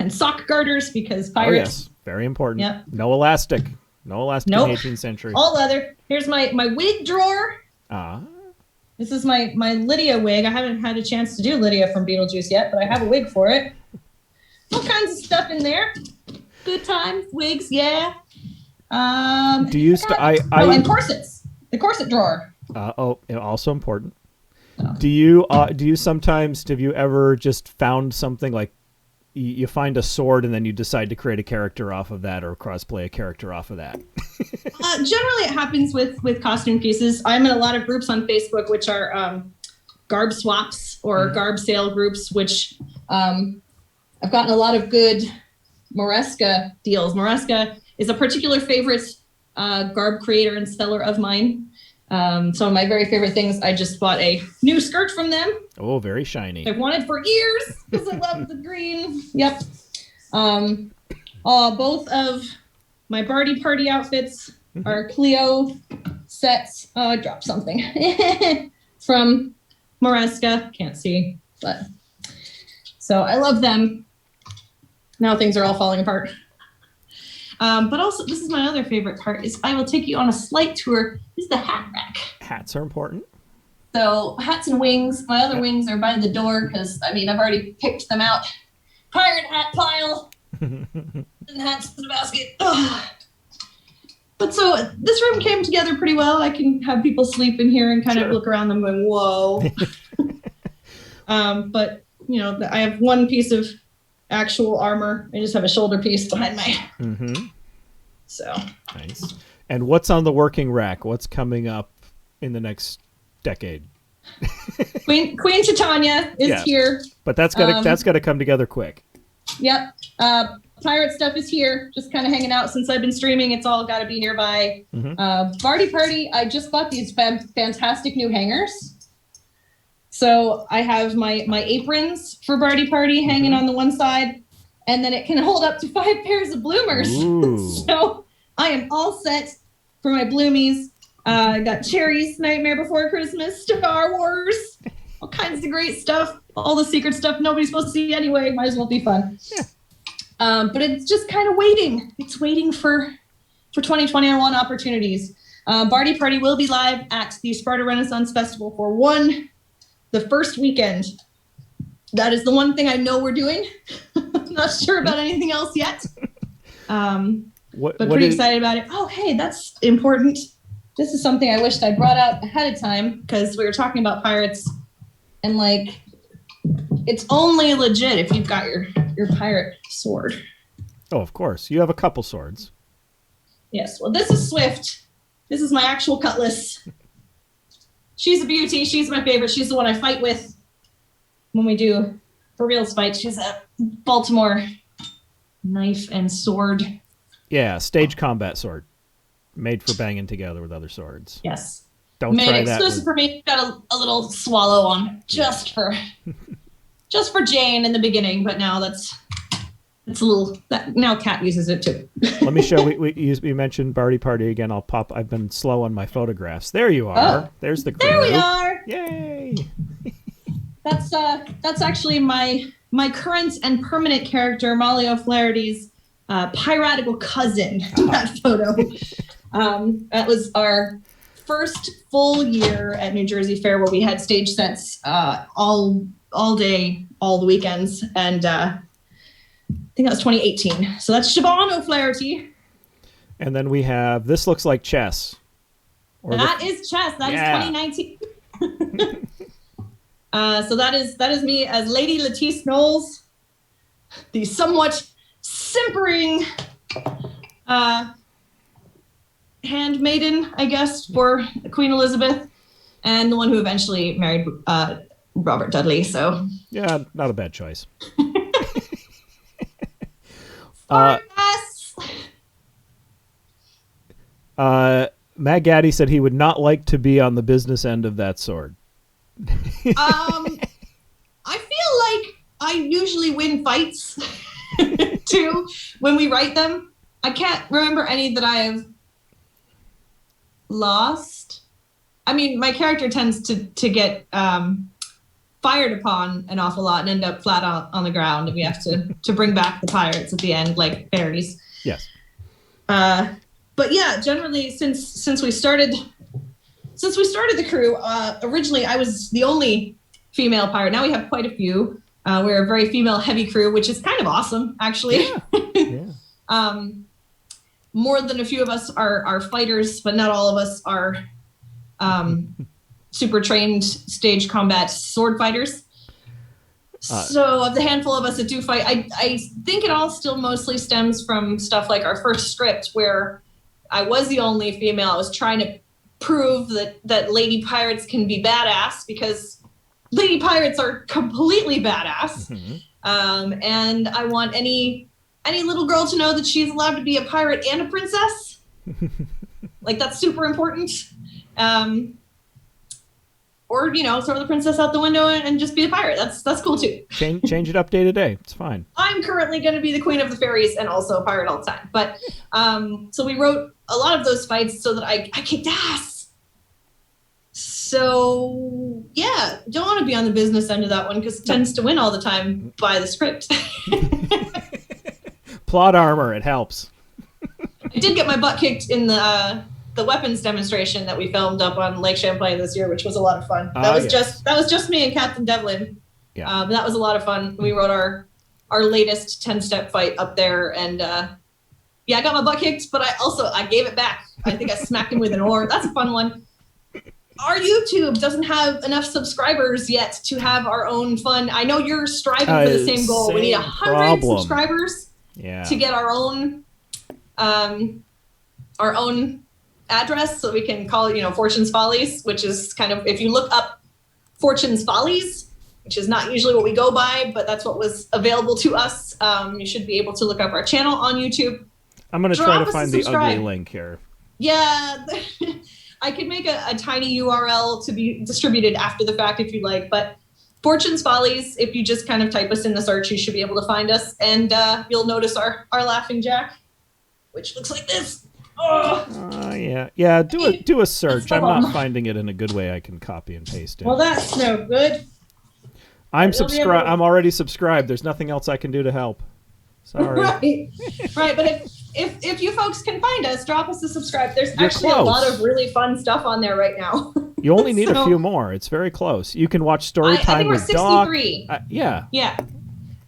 sock garters, because pirates. Oh yes, very important. Yep. No elastic. No elastic Nope. in the 18th century. All leather. Here's my wig drawer. This is my Lydia wig. I haven't had a chance to do Lydia from Beetlejuice yet, but I have a wig for it. All kinds of stuff in there. Good times, wigs, yeah. Do you and corsets. The corset drawer. Also important. Do you sometimes, have you ever just found something like you find a sword and then you decide to create a character off of that, or crossplay a character off of that? Generally it happens with costume pieces. I'm in a lot of groups on Facebook, which are garb swaps or garb sale groups, which I've gotten a lot of good Moresca deals. Moresca is a particular favorite garb creator and seller of mine. Some of my very favorite things, I just bought a new skirt from them. Oh, very shiny. I've wanted for years because I love the green. Yep. Both of my Bardy Pardy outfits are Clio sets. Oh, I dropped something from Moresca. Can't see, but so I love them. Now things are all falling apart. But also, this is my other favorite part, is I will take you on a slight tour. This is the hat rack. Hats are important. So hats and wings. My other wings are by the door because, I've already picked them out. Pirate hat pile. And hats in the basket. Ugh. But so this room came together pretty well. I can have people sleep in here and kind of look around them going, whoa. But, I have one piece of actual armor. I just have a shoulder piece behind my. So nice. And what's on the working rack? What's coming up in the next decade? Queen Titania is here, but that's got to come together quick. Yep. Pirate stuff is here, just kind of hanging out since I've been streaming. It's all got to be nearby. Bardy Pardy, I just bought these fantastic new hangers. So I have my aprons for Bardy Pardy hanging on the one side, and then it can hold up to 5 pairs of bloomers. So I am all set for my bloomies. I got Cherry's Nightmare Before Christmas, Star Wars, all kinds of great stuff. All the secret stuff nobody's supposed to see anyway. Might as well be fun. But it's just kind of waiting. It's waiting for 2021 opportunities. Bardy Pardy will be live at the Sparta Renaissance Festival for the first weekend. That is the one thing I know we're doing. I'm not sure about anything else yet. What, but what pretty is- excited about it. Oh, hey, that's important. This is something I wished I brought out ahead of time because we were talking about pirates, and like, it's only legit if you've got your pirate sword. Oh, of course. You have a couple swords. Yes. Well, this is Swift. This is my actual cutlass. She's a beauty. She's my favorite. She's the one I fight with when we do for real fights. She's a Baltimore knife and sword. Yeah, stage combat sword. Made for banging together with other swords. Yes. Don't Made try that. exclusive for me. Got a little swallow on just for Jane in the beginning, but now it's a little that now Kat uses it too. Let me show. We mentioned Bardy Pardy again. I've been slow on my photographs. There you are. Oh, There's the crew. there we are. Yay! That's actually my current and permanent character, Molly O'Flaherty's piratical cousin. That photo. That was our first full year at New Jersey Fair where we had stage sets all day, all the weekends, and I think that was 2018. So that's Siobhan O'Flaherty. And then we have, this looks like chess. That is chess. That is 2019. So that is me as Lady Lettice Knowles, the somewhat simpering handmaiden, I guess, for Queen Elizabeth, and the one who eventually married Robert Dudley. So yeah, not a bad choice. Matt Gaddy said he would not like to be on the business end of that sword. I feel like I usually win fights too when we write them. I can't remember any that I have lost. I mean, my character tends to get fired upon an awful lot and end up flat on the ground, and we have to bring back the pirates at the end like fairies. Yes. But yeah, generally since we started the crew, originally I was the only female pirate. Now we have quite a few. We're a very female heavy crew, which is kind of awesome, actually. Yeah. More than a few of us are fighters, but not all of us are super trained stage combat sword fighters. So of the handful of us that do fight, I think it all still mostly stems from stuff like our first script where I was the only female. I was trying to prove that lady pirates can be badass because lady pirates are completely badass. Mm-hmm. And I want any little girl to know that she's allowed to be a pirate and a princess. Like, that's super important. Or, throw the princess out the window and just be a pirate. That's cool too. Change it up day to day. It's fine. I'm currently going to be the queen of the fairies and also a pirate all the time. But so we wrote a lot of those fights so that I kicked ass. So yeah, don't want to be on the business end of that one because it tends to win all the time by the script. Plot armor, it helps. I did get my butt kicked in the weapons demonstration that we filmed up on Lake Champlain this year, which was a lot of fun. That was just me and Captain Devlin. Yeah. That was a lot of fun. We wrote our latest 10-step fight up there, and I got my butt kicked, but I gave it back. I think I smacked him with an oar. That's a fun one. Our YouTube doesn't have enough subscribers yet to have our own fun. I know you're striving for the same goal. We need 100 subscribers to get our own address so we can call it, Fortune's Follies, which is kind of, if you look up Fortune's Follies, which is not usually what we go by, but that's what was available to us. You should be able to look up our channel on YouTube. I'm going to try to find the ugly link here. Yeah. I could make a tiny URL to be distributed after the fact if you like, but Fortune's Follies, if you just kind of type us in the search, you should be able to find us, and you'll notice our laughing jack, which looks like this. Yeah. Do a search. I'm not finding it in a good way I can copy and paste it. Well, that's no good. I'm subscribed. I'm already subscribed. There's nothing else I can do to help. Sorry. Right. But if you folks can find us, drop us a subscribe. There's actually a lot of really fun stuff on there right now. You only need a few more. It's very close. You can watch story time with Doc. I think we're 63. Yeah. Yeah.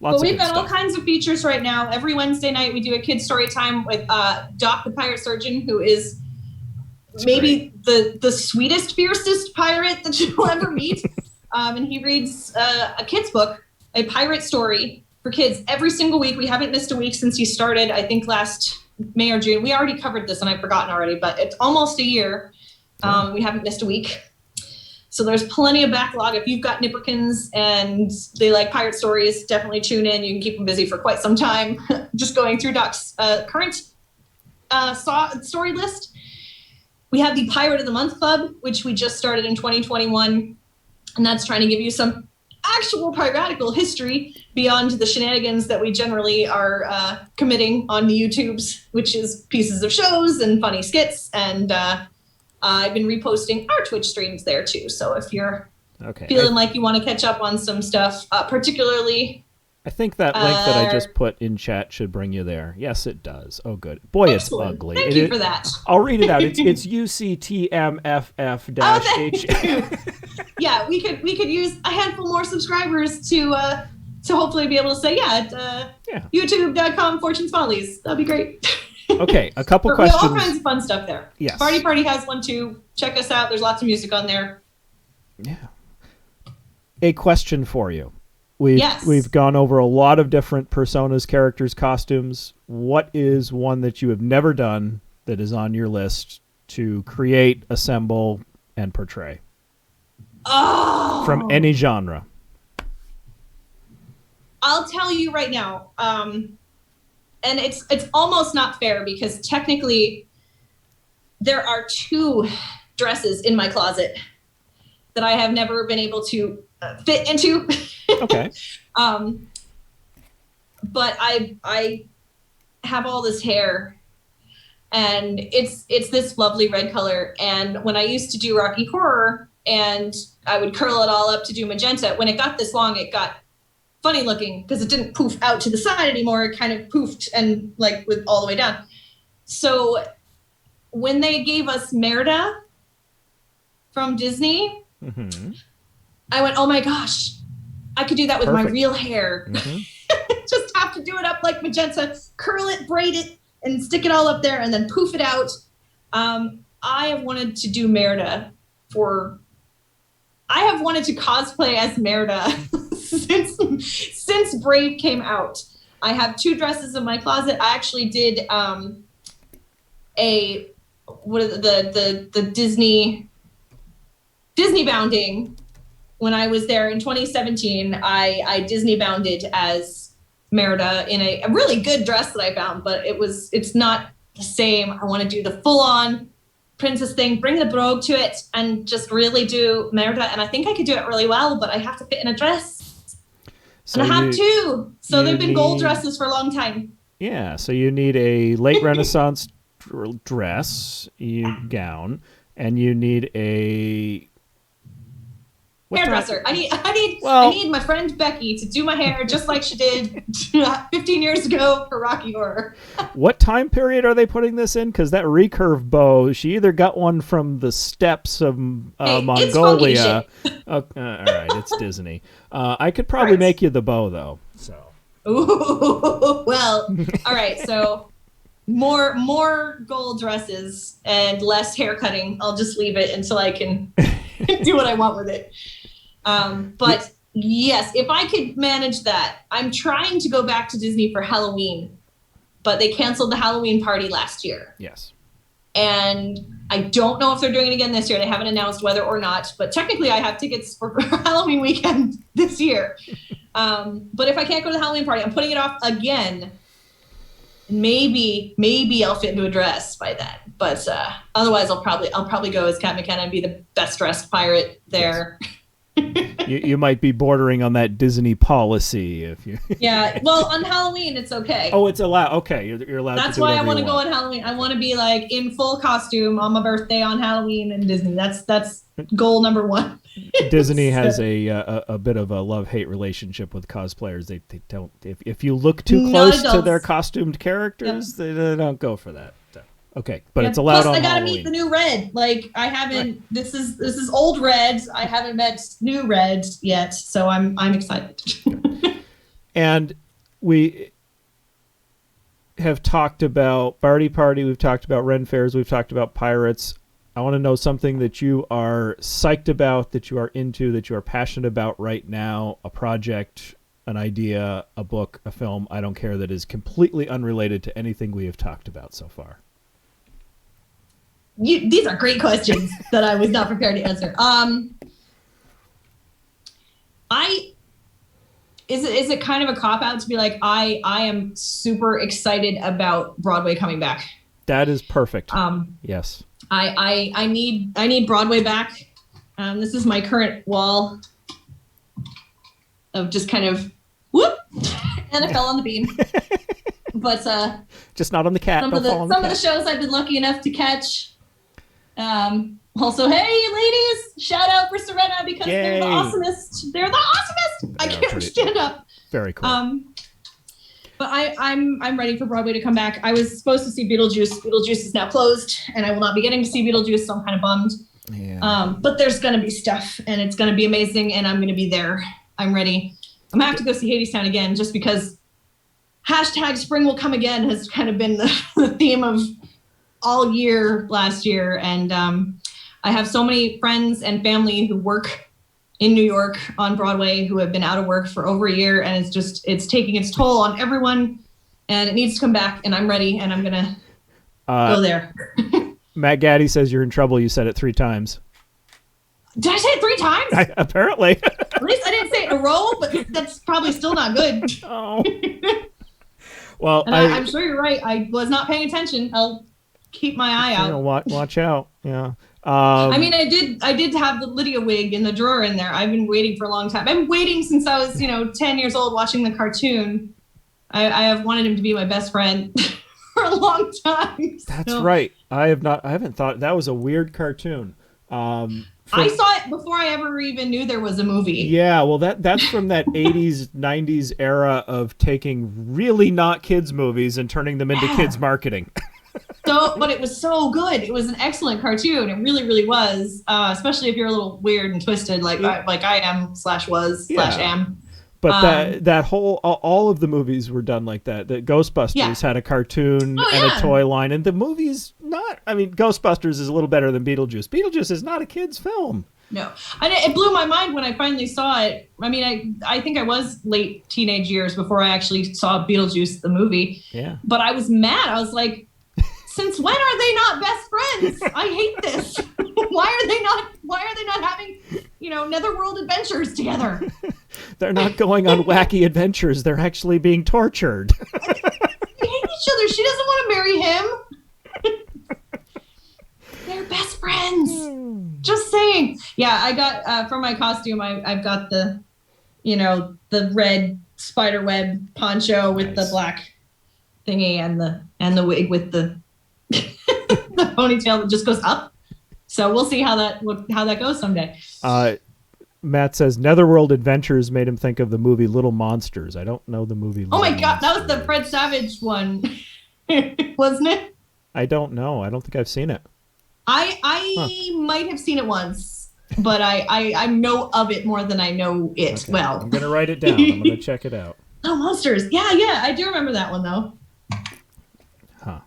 Lots But we've of got good all stuff. kinds of features right now. Every Wednesday night we do a kid's story time with Doc the Pirate Surgeon, who is maybe the sweetest, fiercest pirate that you'll ever meet. And he reads a kid's book, a pirate story for kids every single week. We haven't missed a week since he started, I think last May or June. We already covered this and I've forgotten already, but it's almost a year. We haven't missed a week. So there's plenty of backlog. If you've got nipperkins and they like pirate stories, definitely tune in. You can keep them busy for quite some time. Just going through Doc's current story list. We have the Pirate of the Month Club, which we just started in 2021. And that's trying to give you some actual piratical history beyond the shenanigans that we generally are committing on the YouTubes, which is pieces of shows and funny skits. And I've been reposting our Twitch streams there too. So if you're feeling like you want to catch up on some stuff, particularly... I think that link that I just put in chat should bring you there. Yes, it does. Oh, good. Boy, Excellent. It's ugly. Thank you for that. I'll read it out. It's UCTMFF-H. Yeah, we could use a handful more subscribers to hopefully be able to say, youtube.com Fortune's Follies. That'd be great. Okay, a couple questions. We have all kinds of fun stuff there. Yes. Bardy Pardy has one too. Check us out. There's lots of music on there. Yeah. A question for you. We've gone over a lot of different personas, characters, costumes. What is one that you have never done that is on your list to create, assemble, and portray? Oh! From any genre. I'll tell you right now. And it's almost not fair because technically there are 2 dresses in my closet that I have never been able to fit into. Okay. But I have all this hair and it's this lovely red color. And when I used to do Rocky Horror and I would curl it all up to do magenta, when it got this long, it got funny looking because it didn't poof out to the side anymore. It kind of poofed and like with all the way down. So when they gave us Merida from Disney, I went, oh my gosh, I could do that with my real hair. Just have to do it up like magenta, curl it, braid it, and stick it all up there and then poof it out. I have wanted to do Merida I have wanted to cosplay as Merida since Brave came out. I have 2 dresses in my closet. I actually did the Disney bounding. When I was there in 2017, I Disney bounded as Merida in a really good dress that I found, but it's not the same. I want to do the full-on princess thing, bring the brogue to it, and just really do Merida. And I think I could do it really well, but I have to fit in a dress. So and I have 2. So they've been gold dresses for a long time. Yeah, so you need a late Renaissance dress, gown, and you need a... hairdresser. I need my friend Becky to do my hair just like she did 15 years ago for Rocky Horror. What time period are they putting this in? Because that recurve bow, she either got one from the steppes of Mongolia. All right, it's Disney. I could probably make you the bow though. So. Ooh, well, all right. So more gold dresses and less hair cutting. I'll just leave it until I can do what I want with it. But yes, if I could manage that, I'm trying to go back to Disney for Halloween, but they canceled the Halloween party last year. Yes. And I don't know if they're doing it again this year. They haven't announced whether or not, but technically I have tickets for Halloween weekend this year. But if I can't go to the Halloween party, I'm putting it off again. Maybe I'll fit into a dress by then. But otherwise, I'll probably go as Cat McKenna and be the best dressed pirate there. Yes. you might be bordering on that Disney policy if you. Yeah, well, on Halloween it's okay. Oh, it's allowed. Okay, you're allowed. That's why I want to go on Halloween. I want to be like in full costume on my birthday on Halloween in Disney. That's goal number 1. Disney has a bit of a love-hate relationship with cosplayers. They don't if you look too close to their costumed characters, they don't go for that. Okay, but it's allowed on Halloween. Plus, I gotta meet the new Red. Like I haven't. Right. This is old Red. I haven't met new Red yet, so I'm excited. And we have talked about Bardy Pardy, we've talked about Ren Fairs, we've talked about pirates. I want to know something that you are psyched about, that you are into, that you are passionate about right now, a project, an idea, a book, a film, I don't care, that is completely unrelated to anything we have talked about so far. These are great questions that I was not prepared to answer. Is it kind of a cop-out to be like, I am super excited about Broadway coming back? That is perfect. Yes. I need Broadway back. This is my current wall of just kind of whoop, and I fell on the beam. But just not on the cat. Some of the shows I've been lucky enough to catch. Also, hey ladies, shout out for Serena because they're the awesomest. They're the awesomest. I can't stand up. Very cool. But I'm ready for Broadway to come back. I was supposed to see Beetlejuice. Beetlejuice is now closed, and I will not be getting to see Beetlejuice, so I'm kind of bummed. Yeah. But there's going to be stuff, and it's going to be amazing, and I'm going to be there. I'm ready. I'm going to have to go see Hadestown again, just because hashtag spring will come again has kind of been the theme of all year last year. And I have so many friends and family who work in New York on Broadway who have been out of work for over a year, and it's taking its toll on everyone, and it needs to come back, and I'm ready, and I'm gonna go there. Matt Gaddy says you're in trouble. You said it 3 times. Did I say it 3 times? Apparently. At least I didn't say it in a row, but that's probably still not good. Oh. Well, and I'm sure you're right. I was not paying attention. I'll keep my eye out. Watch out. Yeah. I mean, I did have the Lydia wig in the drawer in there. I've been waiting for a long time. I've been waiting since I was, 10 years old watching the cartoon. I have wanted him to be my best friend for a long time. That's right. I haven't thought that was a weird cartoon. I saw it before I ever even knew there was a movie. Yeah, well, that's from that 80s, 90s era of taking really not kids movies and turning them into kids marketing. But it was so good. It was an excellent cartoon. It really, really was. Especially if you're a little weird and twisted, like I am /am. But that whole all of the movies were done like that. That Ghostbusters had a cartoon and a toy line, and the movie's not. I mean, Ghostbusters is a little better than Beetlejuice. Beetlejuice is not a kid's film. No, and it blew my mind when I finally saw it. I mean, I think I was late teenage years before I actually saw Beetlejuice the movie. Yeah. But I was mad. I was like, since when are they not best friends? I hate this. Why are they not having, netherworld adventures together? They're not going on wacky adventures. They're actually being tortured. They hate each other. She doesn't want to marry him. They're best friends. Just saying. Yeah, I got for my costume. I've got the red spider web poncho with the black thingy and the wig with the the ponytail that just goes up. So we'll see how that goes someday. Matt says Netherworld Adventures made him think of the movie Little Monsters. I don't know the movie. Oh my God, that was the Fred Savage one, wasn't it? I don't know. I don't think I've seen it. I might have seen it once, but I know of it more than I know it. Okay. Well, I'm gonna write it down. I'm gonna check it out. Little Monsters. Yeah, I do remember that one though. Huh.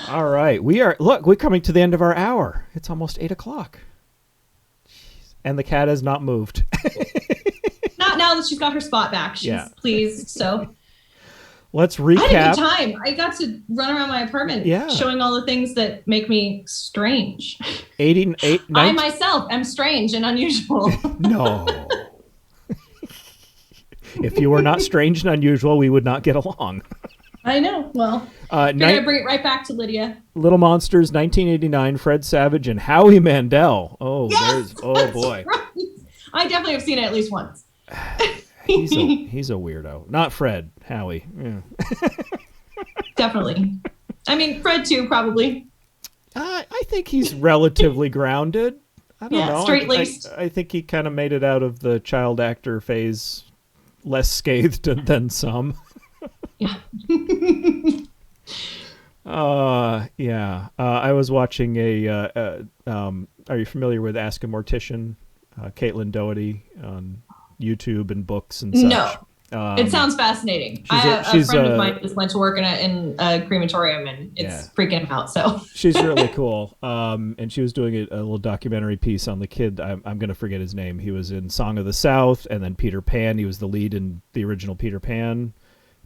All right, we're coming to the end of our hour. It's almost 8:00. And the cat has not moved. Not now that she's got her spot back. She's pleased. So let's recap. I had a good time. I got to run around my apartment showing all the things that make me strange. I myself am strange and unusual. No. If you were not strange and unusual, we would not get along. I know. Well, I bring it right back to Lydia. Little Monsters, 1989, Fred Savage and Howie Mandel. Oh, yes, boy. Right. I definitely have seen it at least once. He's a weirdo. Not Fred, Howie. Yeah. Definitely. I mean, Fred too, probably. I think he's relatively grounded. I don't know. Straight-laced. I think he kind of made it out of the child actor phase less scathed than some. Yeah. I was watching are you familiar with Ask a Mortician? Caitlin Doherty on YouTube and books and such. No. It sounds fascinating. I have a friend of mine just went to work in a crematorium, and it's freaking him out. So she's really cool. And she was doing a little documentary piece on the kid. I'm going to forget his name. He was in Song of the South, and then Peter Pan. He was the lead in the original Peter Pan.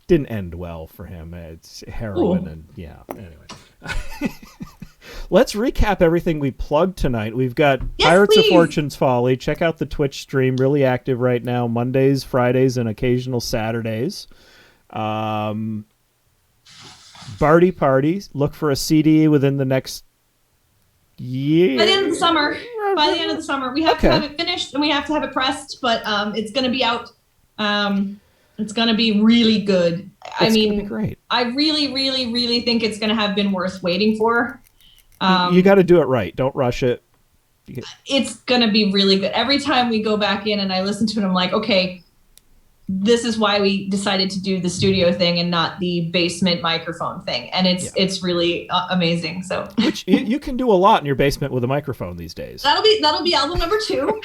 Didn't end well for him. It's heroin. Ooh. And anyway. Let's recap everything we plugged tonight. We've got Pirates of Fortune's Folly. Check out the Twitch stream. Really active right now. Mondays, Fridays, and occasional Saturdays. Bardy Pardy. Look for a CD within the next year. By the end of the summer. By the end of the summer. We have to have it finished and we have to have it pressed, but it's going to be out. It's going to be really good. I mean, great. I really, really, really think it's going to have been worth waiting for. You got to do it right. Don't rush it. It's going to be really good. Every time we go back in and I listen to it, I'm like, okay, this is why we decided to do the studio thing and not the basement microphone thing. And it's really amazing. So which you can do a lot in your basement with a microphone these days. That'll be album number 2.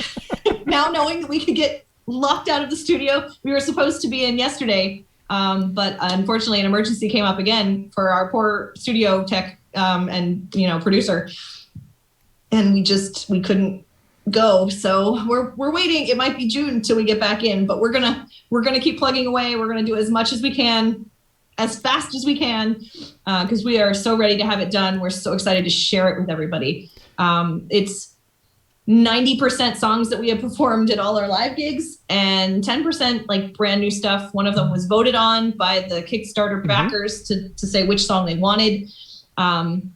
Now knowing that we could get locked out of the studio we were supposed to be in yesterday. But unfortunately an emergency came up again for our poor studio tech and producer, and we couldn't go, so we're waiting. It might be June until we get back in, but we're gonna keep plugging away. We're gonna do as much as we can, as fast as we can, because we are so ready to have it done. We're so excited to share it with everybody. It's 90% songs that we have performed at all our live gigs, and 10% like brand new stuff. One of them was voted on by the Kickstarter backers to say which song they wanted. And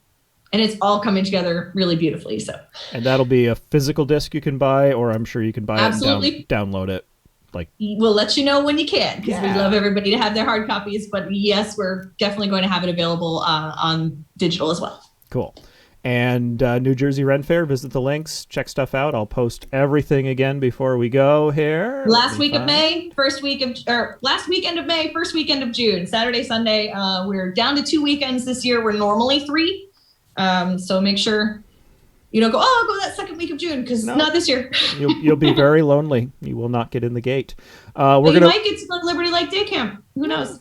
it's all coming together really beautifully. So, and that'll be a physical disc you can buy, or I'm sure you can buy it and download it. Like, we'll let you know when you can, because we love everybody to have their hard copies. But yes, we're definitely going to have it available on digital as well. Cool. And New Jersey Ren Faire, visit the links, check stuff out. I'll post everything again before we go here. Last weekend of May, first weekend of June, Saturday, Sunday. We're down to 2 weekends this year. We're normally 3. So make sure you don't go, I'll go that second week of June, because not this year. You'll be very lonely. You will not get in the gate. You might get to the Liberty Lake Day Camp. Who knows?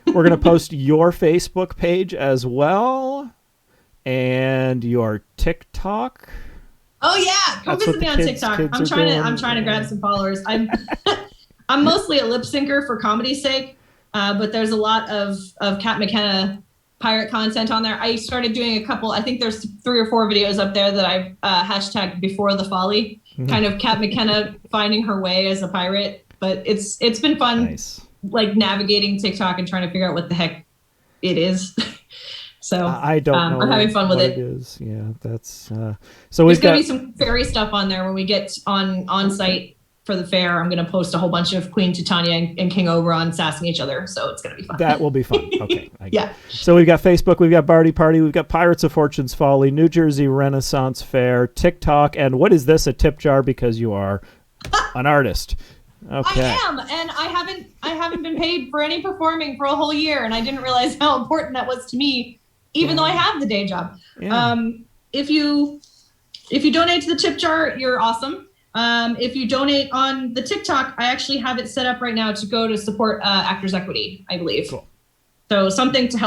We're going to post your Facebook page as well. And your TikTok. Oh yeah, come visit me on TikTok. I'm trying to grab some followers. I'm mostly a lip syncer for comedy's sake, but there's a lot of Kat McKenna pirate content on there. I started doing a couple. I think there's 3 or 4 videos up there that I've hashtagged before the Folly, kind of Kat McKenna finding her way as a pirate. But it's been fun, like navigating TikTok and trying to figure out what the heck it is. So I don't know. I'm having fun with it. Is. Yeah, that's so there's gonna be some fairy stuff on there when we get on site for the fair. I'm gonna post a whole bunch of Queen Titania and King Oberon sassing each other, so it's gonna be fun. That will be fun. Okay. Yeah. So we've got Facebook, we've got Bardy Pardy, we've got Pirates of Fortune's Folly, New Jersey Renaissance Fair, TikTok, and what is this? A tip jar because you are an artist. Okay. I am, and I haven't been paid for any performing for a whole year, and I didn't realize how important that was to me. Even though I have the day job. Yeah. If you donate to the tip jar, you're awesome. If you donate on the TikTok, I actually have it set up right now to go to support Actors Equity, I believe. Cool. So something to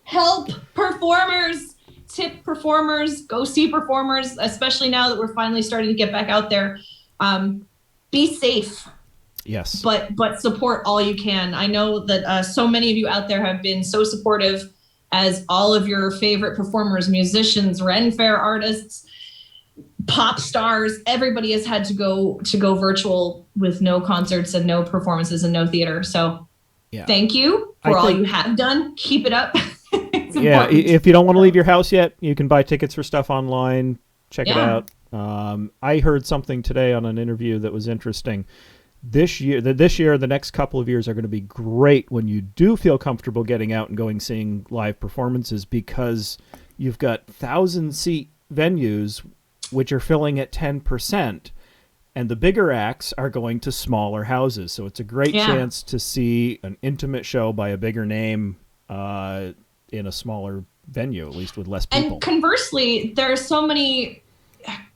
help performers, tip performers, go see performers, especially now that we're finally starting to get back out there. Be safe. Yes. But support all you can. I know that so many of you out there have been so supportive, as all of your favorite performers, musicians, Ren Faire artists, pop stars, everybody has had to go virtual with no concerts and no performances and no theater. So thank you for all you have done. Keep it up. Yeah, if you don't want to leave your house yet, you can buy tickets for stuff online. Check it out. I heard something today on an interview that was interesting. This year, the next couple of years are going to be great when you do feel comfortable getting out and seeing live performances, because you've got 1,000-seat venues which are filling at 10%, and the bigger acts are going to smaller houses. So it's a great chance to see an intimate show by a bigger name in a smaller venue, at least with less people. And conversely, there are so many,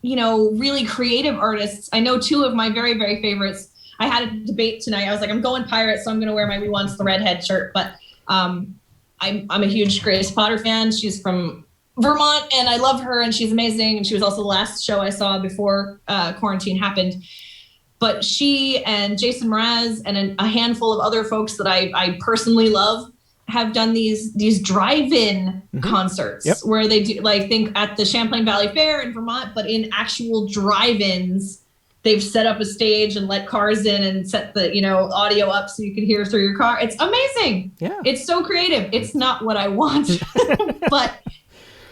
really creative artists. I know 2 of my very, very favorites. I had a debate tonight. I was like, I'm going pirate, so I'm going to wear my We Wants the Redhead shirt. But I'm a huge Grace Potter fan. She's from Vermont, and I love her, and she's amazing. And she was also the last show I saw before quarantine happened. But she and Jason Mraz and a handful of other folks that I personally love have done these drive-in concerts where they do, like, think at the Champlain Valley Fair in Vermont, but in actual drive-ins, they've set up a stage and let cars in and set the, audio up so you can hear through your car. It's amazing. Yeah. It's so creative. It's not what I want, but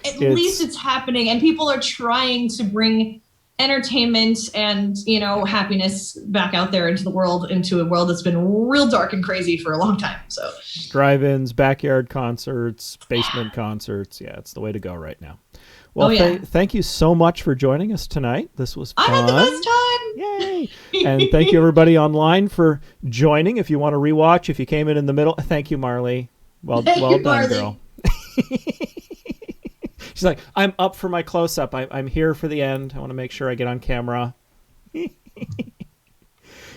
at least it's happening, and people are trying to bring entertainment and happiness back out there into the world, into a world that's been real dark and crazy for a long time. So drive-ins, backyard concerts, basement concerts, it's the way to go right now. Well, thank you so much for joining us tonight. This was fun. I had the best time. Yay. And thank you everybody online for joining. If you want to rewatch, if you came in the middle, thank you, Marley. Well done, Marley. Girl. She's like, I'm up for my close-up. I'm here for the end. I want to make sure I get on camera.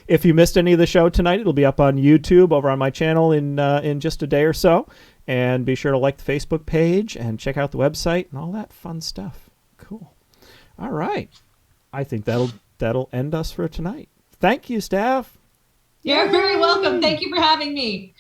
If you missed any of the show tonight, it'll be up on YouTube over on my channel in just a day or so. And be sure to like the Facebook page and check out the website and all that fun stuff. Cool. All right. I think that'll end us for tonight. Thank you, Steph. You're very welcome. Thank you for having me.